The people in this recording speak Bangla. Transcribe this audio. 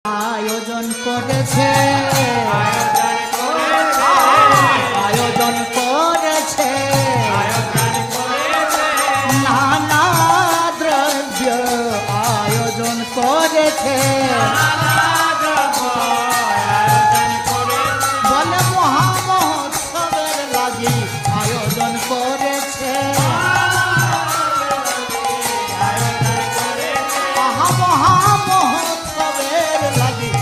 আয়োজন করেছে আয়োজন করেছে নানা দ্রব্য আয়োজন করেছে বলে মহামহোৎসবের লাগি আয়োজন করেছে মহামহোৎসবের লাগি